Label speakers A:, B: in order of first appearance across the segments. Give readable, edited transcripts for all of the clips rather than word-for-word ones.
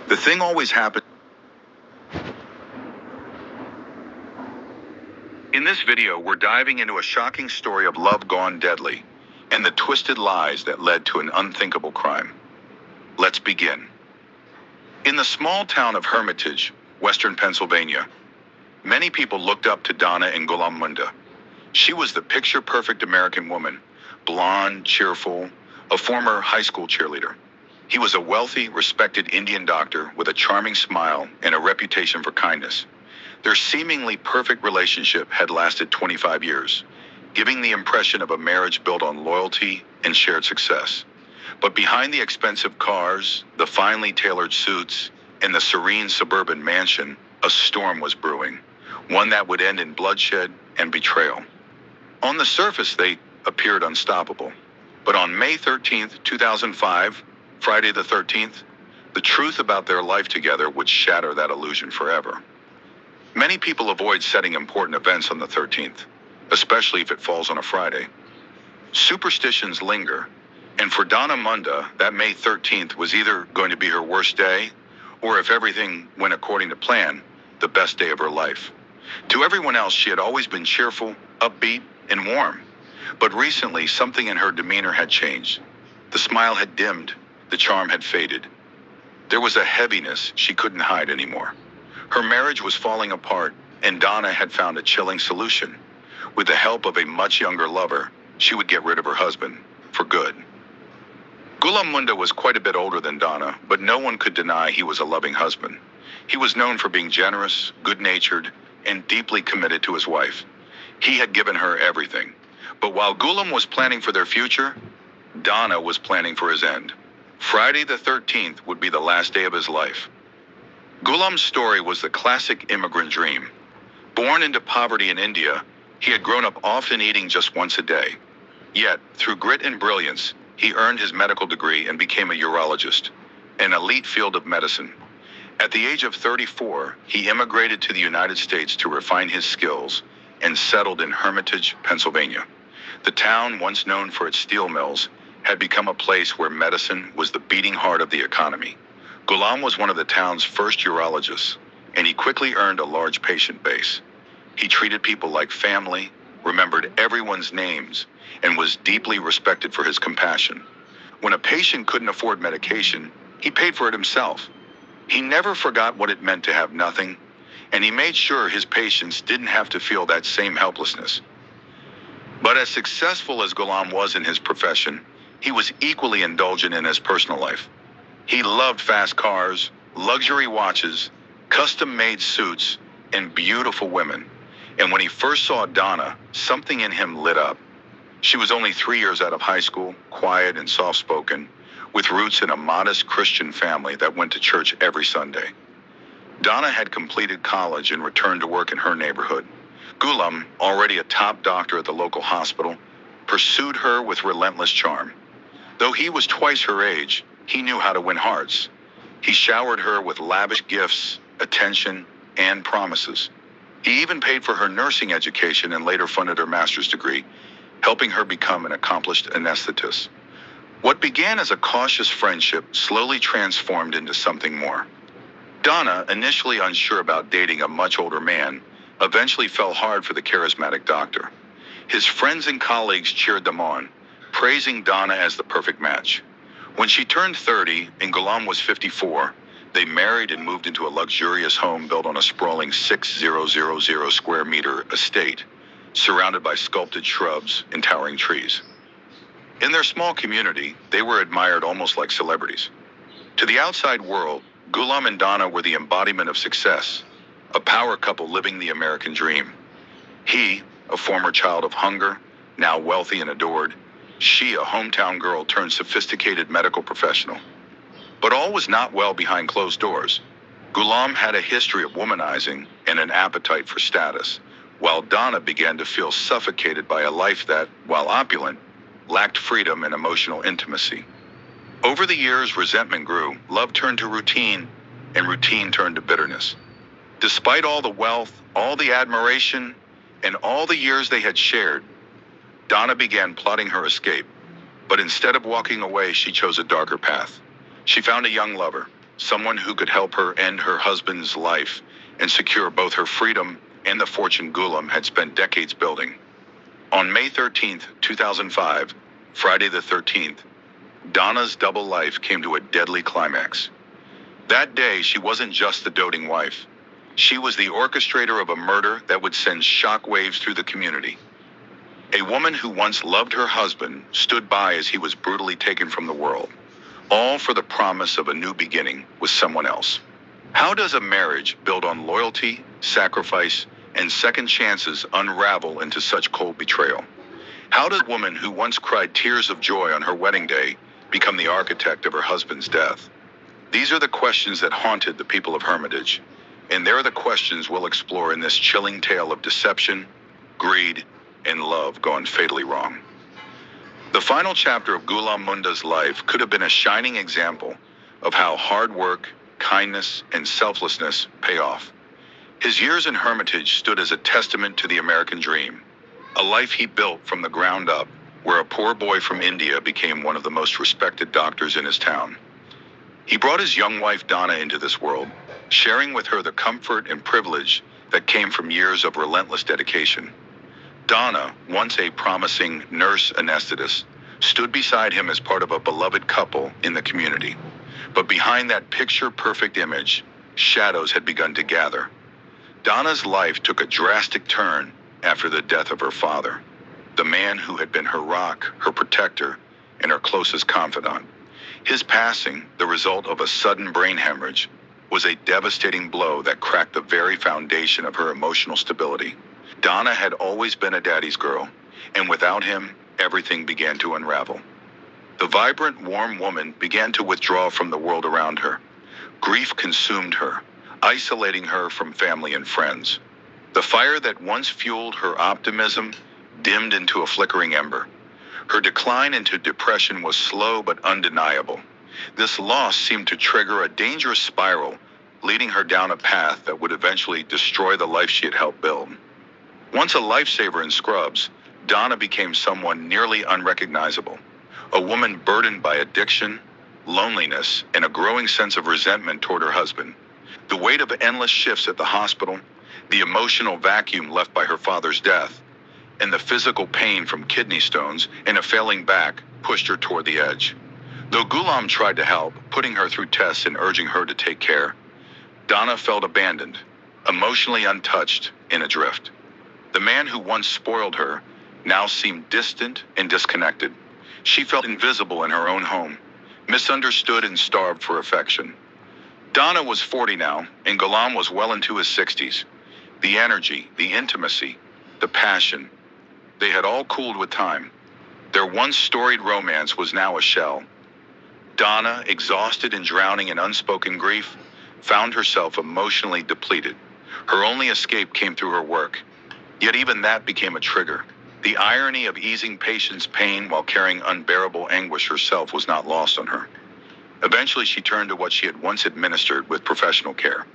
A: The thing always happened. In this video, we're diving into a shocking story of love gone deadly and the twisted lies that led to an unthinkable crime. Let's begin. In the small town of Hermitage, western Pennsylvania, many people looked up to Donna and Ghulam Munda. She was the picture-perfect American woman, blonde, cheerful, a former high school cheerleader. He was a wealthy, respected Indian doctor with a charming smile and a reputation for kindness. Their seemingly perfect relationship had lasted 25 years, giving the impression of a marriage built on loyalty and shared success. But behind the expensive cars, the finely tailored suits, and the serene suburban mansion, a storm was brewing, one that would end in bloodshed and betrayal. On the surface, they appeared unstoppable. But on May 13th, 2005, Friday the 13th, the truth about their life together would shatter that illusion forever. Many people avoid setting important events on the 13th, especially if it falls on a Friday. Superstitions linger, and for Donna Munda, that May 13th was either going to be her worst day, or if everything went according to plan, the best day of her life. To everyone else, she had always been cheerful, upbeat, and warm. But recently, something in her demeanor had changed. The smile had dimmed, the charm had faded. There was a heaviness she couldn't hide anymore. Her marriage was falling apart, and Donna had found a chilling solution. With the help of a much younger lover, she would get rid of her husband, for good. Ghulam Munda was quite a bit older than Donna, but no one could deny he was a loving husband. He was known for being generous, good-natured, and deeply committed to his wife. He had given her everything. But while Ghulam was planning for their future, Donna was planning for his end. Friday the 13th would be the last day of his life. Ghulam's story was the classic immigrant dream. Born into poverty in India, he had grown up often eating just once a day. Yet, through grit and brilliance, he earned his medical degree and became a urologist, an elite field of medicine. At the age of 34, he immigrated to the United States to refine his skills and settled in Hermitage, Pennsylvania. The town, once known for its steel mills, had become a place where medicine was the beating heart of the economy. Ghulam was one of the town's first urologists, and he quickly earned a large patient base. He treated people like family, remembered everyone's names, and was deeply respected for his compassion. When a patient couldn't afford medication, he paid for it himself. He never forgot what it meant to have nothing, and he made sure his patients didn't have to feel that same helplessness. But as successful as Ghulam was in his profession, he was equally indulgent in his personal life. He loved fast cars, luxury watches, custom-made suits, and beautiful women. And when he first saw Donna, something in him lit up. She was only 3 years out of high school, quiet and soft-spoken, with roots in a modest Christian family that went to church every Sunday. Donna had completed college and returned to work in her neighborhood. Ghulam, already a top doctor at the local hospital, pursued her with relentless charm. Though he was twice her age, he knew how to win hearts. He showered her with lavish gifts, attention, and promises. He even paid for her nursing education and later funded her master's degree, helping her become an accomplished anesthetist. What began as a cautious friendship slowly transformed into something more. Donna, initially unsure about dating a much older man, eventually fell hard for the charismatic doctor. His friends and colleagues cheered them on, praising Donna as the perfect match. When she turned 30 and Ghulam was 54, they married and moved into a luxurious home built on a sprawling 6,000 square meter estate, surrounded by sculpted shrubs and towering trees. In their small community, they were admired almost like celebrities. To the outside world, Ghulam and Donna were the embodiment of success, a power couple living the American dream. He, a former child of hunger, now wealthy and adored. She, a hometown girl turned sophisticated medical professional. But all was not well behind closed doors. Ghulam had a history of womanizing and an appetite for status, while Donna began to feel suffocated by a life that, while opulent, lacked freedom and emotional intimacy. Over the years, resentment grew, love turned to routine, and routine turned to bitterness. Despite all the wealth, all the admiration, and all the years they had shared, Donna began plotting her escape. But instead of walking away, she chose a darker path. She found a young lover, someone who could help her end her husband's life and secure both her freedom and the fortune Ghulam had spent decades building. On May 13th, 2005, Friday the 13th, Donna's double life came to a deadly climax. That day, she wasn't just the doting wife. She was the orchestrator of a murder that would send shockwaves through the community. A woman who once loved her husband stood by as he was brutally taken from the world, all for the promise of a new beginning with someone else. How does a marriage built on loyalty, sacrifice, and second chances unravel into such cold betrayal? How does a woman who once cried tears of joy on her wedding day become the architect of her husband's death? These are the questions that haunted the people of Hermitage, and they're the questions we'll explore in this chilling tale of deception, greed, and love gone fatally wrong. The final chapter of Ghulam Munda's life could have been a shining example of how hard work, kindness, and selflessness pay off. His years in Hermitage stood as a testament to the American dream, a life he built from the ground up, where a poor boy from India became one of the most respected doctors in his town. He brought his young wife Donna into this world, sharing with her the comfort and privilege that came from years of relentless dedication. Donna, once a promising nurse anesthetist, stood beside him as part of a beloved couple in the community. But behind that picture-perfect image, shadows had begun to gather. Donna's life took a drastic turn after the death of her father, the man who had been her rock, her protector, and her closest confidant. His passing, the result of a sudden brain hemorrhage, was a devastating blow that cracked the very foundation of her emotional stability. Donna had always been a daddy's girl, and without him, everything began to unravel. The vibrant, warm woman began to withdraw from the world around her. Grief consumed her, isolating her from family and friends. The fire that once fueled her optimism dimmed into a flickering ember. Her decline into depression was slow but undeniable. This loss seemed to trigger a dangerous spiral, leading her down a path that would eventually destroy the life she had helped build. Once a lifesaver in Scrubs, Donna became someone nearly unrecognizable. A woman burdened by addiction, loneliness, and a growing sense of resentment toward her husband. The weight of endless shifts at the hospital, the emotional vacuum left by her father's death, and the physical pain from kidney stones and a failing back pushed her toward the edge. Though Ghulam tried to help, putting her through tests and urging her to take care, Donna felt abandoned, emotionally untouched, and adrift. The man who once spoiled her now seemed distant and disconnected. She felt invisible in her own home, misunderstood and starved for affection. Donna was 40 now, and Ghulam was well into his 60s. The energy, the intimacy, the passion, they had all cooled with time. Their once storied romance was now a shell. Donna, exhausted and drowning in unspoken grief, found herself emotionally depleted. Her only escape came through her work. Yet even that became a trigger. The irony of easing patients' pain while carrying unbearable anguish herself was not lost on her. Eventually, she turned to what she had once administered with professional care.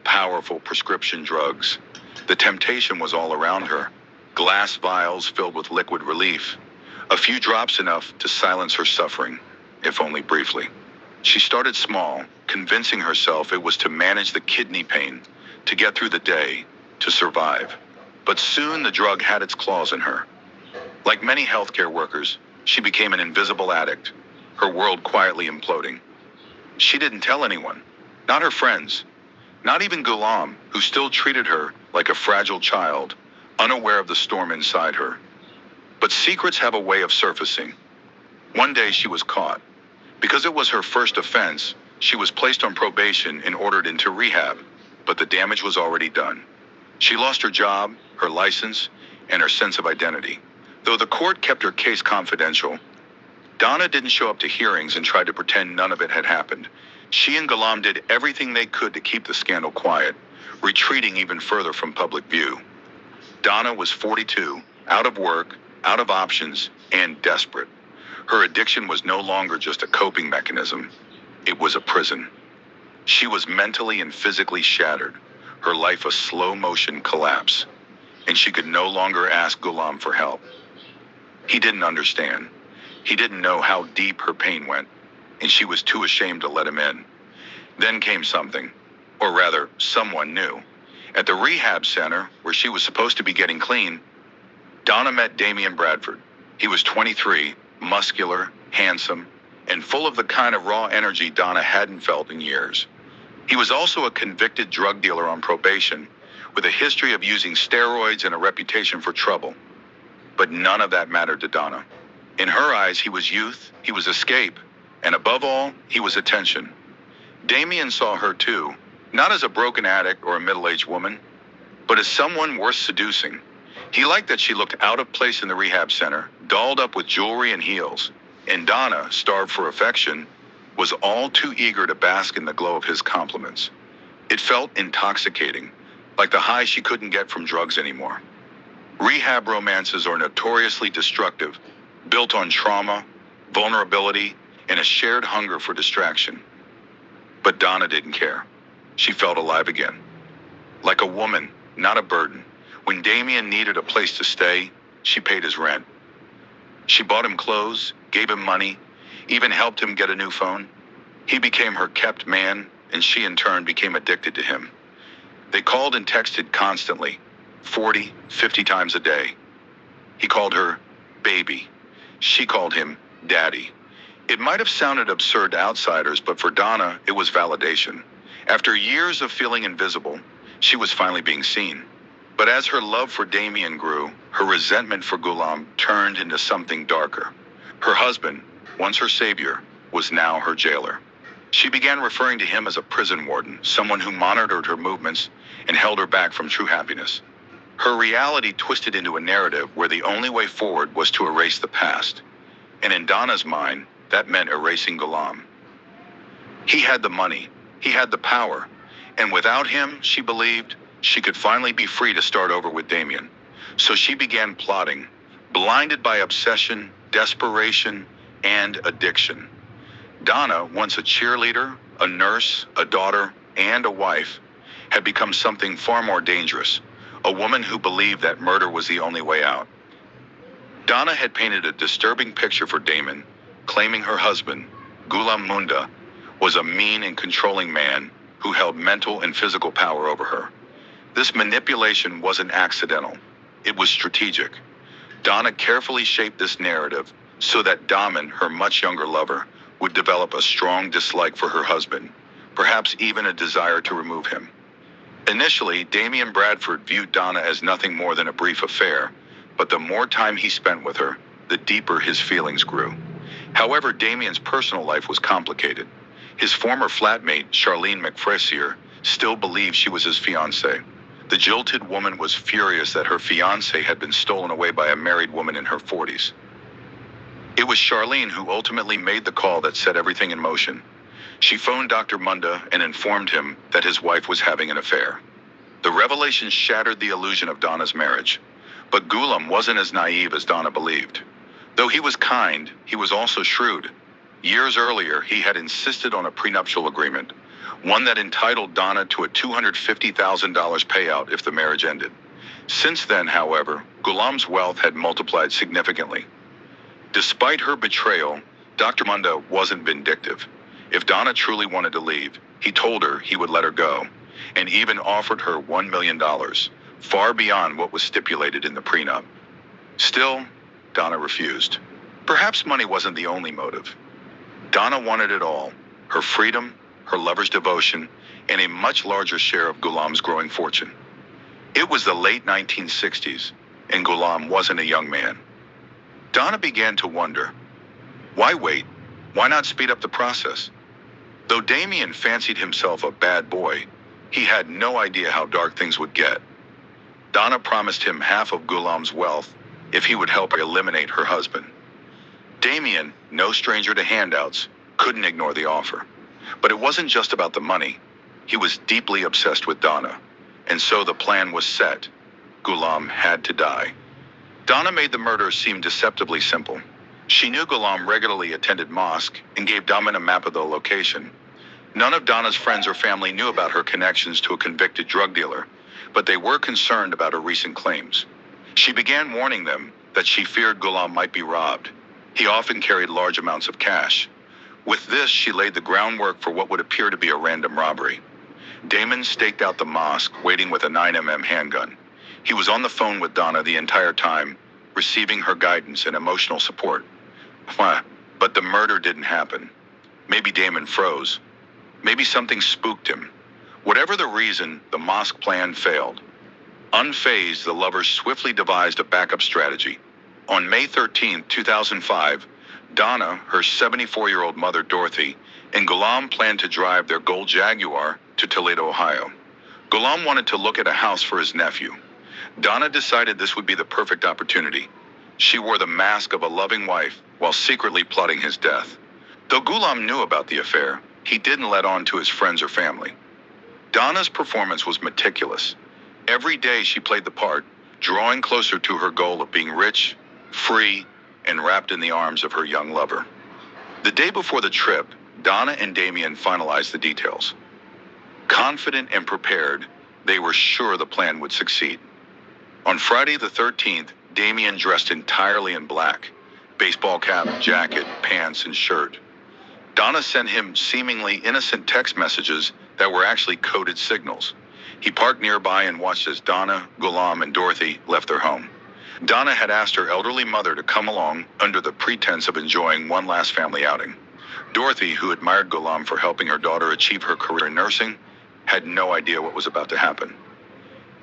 A: Powerful prescription drugs. The temptation was all around her. Glass vials filled with liquid relief. A few drops enough to silence her suffering, if only briefly. She started small, convincing herself it was to manage the kidney pain, to get through the day, to survive. But soon the drug had its claws in her. Like many healthcare workers, she became an invisible addict, her world quietly imploding. She didn't tell anyone, not her friends, not even Ghulam, who still treated her like a fragile child, unaware of the storm inside her. But secrets have a way of surfacing. One day she was caught. Because it was her first offense, she was placed on probation and ordered into rehab, but the damage was already done. She lost her job, her license, and her sense of identity. Though the court kept her case confidential, Donna didn't show up to hearings and tried to pretend none of it had happened. She and Ghulam did everything they could to keep the scandal quiet, retreating even further from public view. Donna was 42, out of work, out of options, and desperate. Her addiction was no longer just a coping mechanism. It was a prison. She was mentally and physically shattered, her life a slow-motion collapse, and she could no longer ask Ghulam for help. He didn't understand. He didn't know how deep her pain went, and she was too ashamed to let him in. Then came something, or rather, someone new. At the rehab center, where she was supposed to be getting clean, Donna met Damian Bradford. He was 23, muscular, handsome, and full of the kind of raw energy Donna hadn't felt in years. He was also a convicted drug dealer on probation, with a history of using steroids and a reputation for trouble. But none of that mattered to Donna. In her eyes, he was youth, he was escape, and above all, he was attention. Damian saw her too, not as a broken addict or a middle-aged woman, but as someone worth seducing. He liked that she looked out of place in the rehab center, dolled up with jewelry and heels, and Donna, starved for affection, was all too eager to bask in the glow of his compliments. It felt intoxicating, like the high she couldn't get from drugs anymore. Rehab romances are notoriously destructive, built on trauma, vulnerability, and a shared hunger for distraction. But Donna didn't care. She felt alive again. Like a woman, not a burden. When Damian needed a place to stay, she paid his rent. She bought him clothes, gave him money, even helped him get a new phone. He became her kept man, and she in turn became addicted to him. They called and texted constantly, 40, 50 times a day. He called her baby. She called him daddy. It might have sounded absurd to outsiders, but for Donna, it was validation. After years of feeling invisible, she was finally being seen. But as her love for Damian grew, her resentment for Ghulam turned into something darker. Her husband, once her savior, was now her jailer. She began referring to him as a prison warden, someone who monitored her movements and held her back from true happiness. Her reality twisted into a narrative where the only way forward was to erase the past. And in Donna's mind, that meant erasing Ghulam. He had the money, he had the power, and without him, she believed, she could finally be free to start over with Damian. So she began plotting, blinded by obsession, desperation, and addiction. Donna, once a cheerleader, a nurse, a daughter, and a wife, had become something far more dangerous, a woman who believed that murder was the only way out. Donna had painted a disturbing picture for Damon, claiming her husband, Ghulam Munda, was a mean and controlling man who held mental and physical power over her. This manipulation wasn't accidental. It was strategic. Donna carefully shaped this narrative so that Damon, her much younger lover, would develop a strong dislike for her husband, perhaps even a desire to remove him. Initially, Damian Bradford viewed Donna as nothing more than a brief affair, but the more time he spent with her, the deeper his feelings grew. However, Damian's personal life was complicated. His former flatmate, Charlene McFressier, still believed she was his fiancée. The jilted woman was furious that her fiancé had been stolen away by a married woman in her 40s. It was Charlene who ultimately made the call that set everything in motion. She phoned Dr. Munda and informed him that his wife was having an affair. The revelation shattered the illusion of Donna's marriage. But Ghulam wasn't as naive as Donna believed. Though he was kind, he was also shrewd. Years earlier, he had insisted on a prenuptial agreement, one that entitled Donna to a $250,000 payout if the marriage ended. Since then, however, Ghulam's wealth had multiplied significantly. Despite her betrayal, Dr. Munda wasn't vindictive. If Donna truly wanted to leave, he told her he would let her go, and even offered her $1 million, far beyond what was stipulated in the prenup. Still, Donna refused. Perhaps money wasn't the only motive. Donna wanted it all: her freedom, her lover's devotion, and a much larger share of Ghulam's growing fortune. It was the late 1960s, and Ghulam wasn't a young man. Donna began to wonder, why wait? Why not speed up the process? Though Damian fancied himself a bad boy, he had no idea how dark things would get. Donna promised him half of Ghulam's wealth if he would help her eliminate her husband. Damian, no stranger to handouts, couldn't ignore the offer. But it wasn't just about the money. He was deeply obsessed with Donna, and so the plan was set. Ghulam had to die. Donna made the murder seem deceptively simple. She knew Ghulam regularly attended mosque and gave Damon a map of the location. None of Donna's friends or family knew about her connections to a convicted drug dealer, but they were concerned about her recent claims. She began warning them that she feared Ghulam might be robbed. He often carried large amounts of cash. With this, she laid the groundwork for what would appear to be a random robbery. Damon staked out the mosque, waiting with a 9mm handgun. He was on the phone with Donna the entire time, receiving her guidance and emotional support. But the murder didn't happen. Maybe Damon froze. Maybe something spooked him. Whatever the reason, the mosque plan failed. Unfazed, the lovers swiftly devised a backup strategy. On May 13, 2005, Donna, her 74-year-old mother Dorothy, and Ghulam planned to drive their gold Jaguar to Toledo, Ohio. Ghulam wanted to look at a house for his nephew. Donna decided this would be the perfect opportunity. She wore the mask of a loving wife while secretly plotting his death. Though Ghulam knew about the affair, he didn't let on to his friends or family. Donna's performance was meticulous. Every day she played the part, drawing closer to her goal of being rich, free, and wrapped in the arms of her young lover. The day before the trip, Donna and Damien finalized the details. Confident and prepared, they were sure the plan would succeed. On Friday the 13th, Damien dressed entirely in black, baseball cap, jacket, pants, and shirt. Donna sent him seemingly innocent text messages that were actually coded signals. He parked nearby and watched as Donna, Ghulam, and Dorothy left their home. Donna had asked her elderly mother to come along under the pretense of enjoying one last family outing. Dorothy, who admired Ghulam for helping her daughter achieve her career in nursing, had no idea what was about to happen.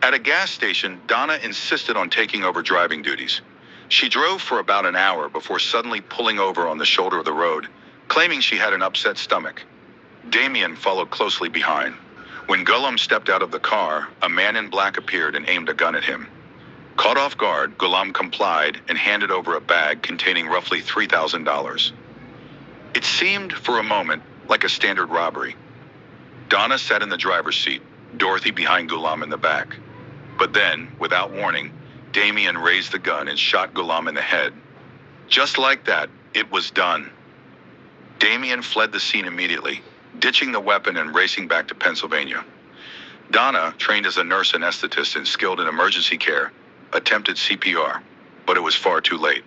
A: At a gas station, Donna insisted on taking over driving duties. She drove for about an hour before suddenly pulling over on the shoulder of the road, claiming she had an upset stomach. Damien followed closely behind. When Ghulam stepped out of the car, a man in black appeared and aimed a gun at him. Caught off guard, Ghulam complied and handed over a bag containing roughly $3,000. It seemed, for a moment, like a standard robbery. Donna sat in the driver's seat, Dorothy behind Ghulam in the back. But then, without warning, Damien raised the gun and shot Ghulam in the head. Just like that, it was done. Damien fled the scene immediately, ditching the weapon and racing back to Pennsylvania. Donna, trained as a nurse anesthetist and skilled in emergency care, attempted CPR, but it was far too late.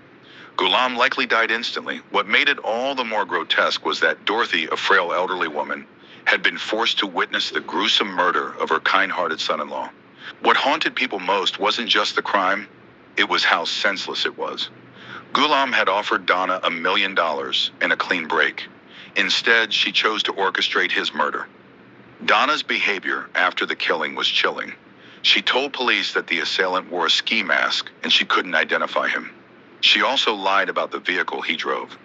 A: Ghulam likely died instantly. What made it all the more grotesque was that Dorothy, a frail elderly woman, had been forced to witness the gruesome murder of her kind-hearted son-in-law. What haunted people most wasn't just the crime, it was how senseless it was. Ghulam had offered Donna $1 million and a clean break. Instead, she chose to orchestrate his murder. Donna's behavior after the killing was chilling. She told police that the assailant wore a ski mask and she couldn't identify him. She also lied about the vehicle he drove.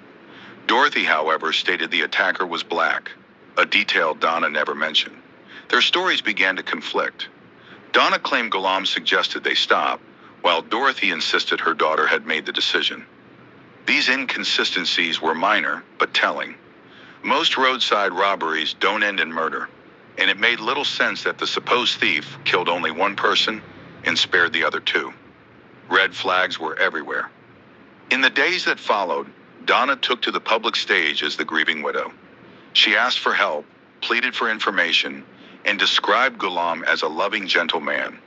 A: Dorothy, however, stated the attacker was black, a detail Donna never mentioned. Their stories began to conflict. Donna claimed Ghulam suggested they stop, while Dorothy insisted her daughter had made the decision. These inconsistencies were minor, but telling. Most roadside robberies don't end in murder, and it made little sense that the supposed thief killed only one person and spared the other two. Red flags were everywhere. In the days that followed, Donna took to the public stage as the grieving widow. She asked for help, pleaded for information, and described Ghulam as a loving, gentle man.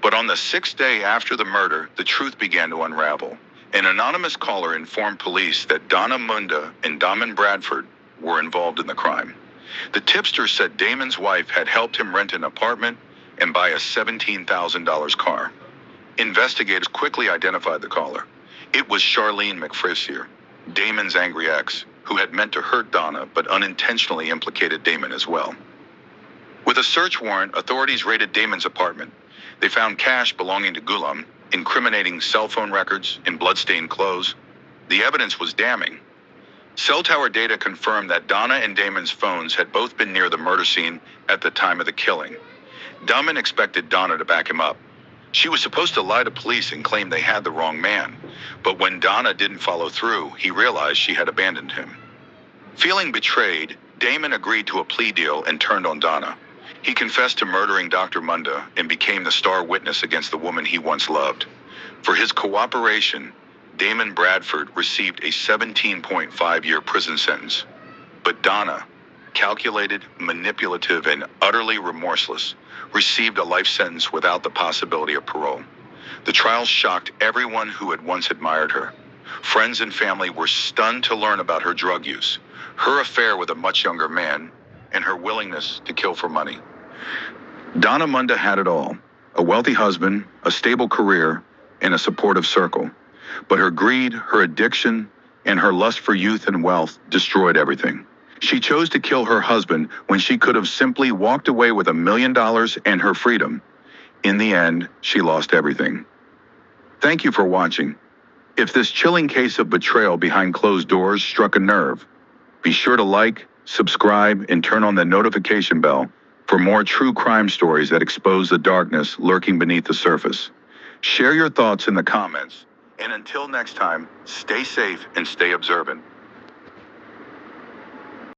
A: But on the 6th day after the murder, the truth began to unravel. An anonymous caller informed police that Donna Munda and Damon Bradford were involved in the crime. The tipster said Damon's wife had helped him rent an apartment and buy a $17,000 car. Investigators quickly identified the caller. It was Charlene McFrissier, Damon's angry ex, who had meant to hurt Donna but unintentionally implicated Damon as well. With a search warrant, authorities raided Damon's apartment. They found cash belonging to Ghulam, incriminating cell phone records and bloodstained clothes. The evidence was damning. Cell tower data confirmed that Donna and Damon's phones had both been near the murder scene at the time of the killing. Damon expected Donna to back him up. She was supposed to lie to police and claim they had the wrong man, but when Donna didn't follow through, he realized she had abandoned him. Feeling betrayed, Damon agreed to a plea deal and turned on Donna. He confessed to murdering Dr. Munda and became the star witness against the woman he once loved. For his cooperation, Damon Bradford received a 17.5-year prison sentence. But Donna, calculated, manipulative, and utterly remorseless, received a life sentence without the possibility of parole. The trial shocked everyone who had once admired her. Friends and family were stunned to learn about her drug use, her affair with a much younger man, and her willingness to kill for money. Donna Munda had it all: a wealthy husband, a stable career, and a supportive circle. But her greed, her addiction, and her lust for youth and wealth destroyed everything. She chose to kill her husband when she could have simply walked away with $1 million and her freedom. In the end, she lost everything. Thank you for watching. If this chilling case of betrayal behind closed doors struck a nerve, be sure to like, subscribe, and turn on the notification bell for more true crime stories that expose the darkness lurking beneath the surface. Share your thoughts in the comments, and until next time, stay safe and stay observant.